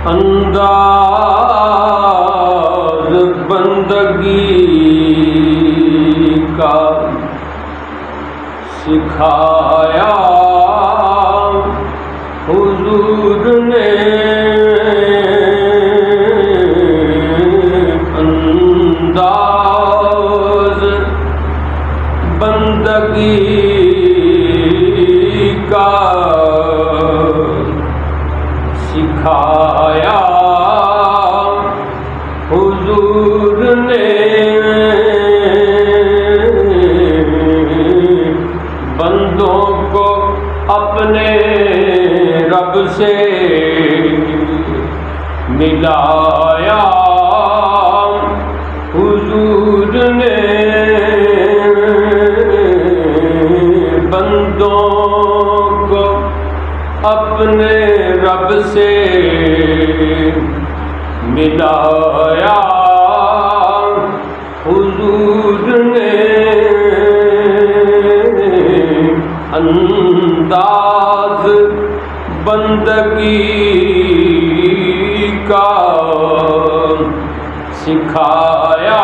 انداز بندگی کا سکھایا حضور نے، انداز بندگی کا سکھایا حضور نے، بندوں کو اپنے رب سے ملایا حضور نے، بندوں کو اپنے رب سے ملایا حضور نے، انداز بندگی کا سکھایا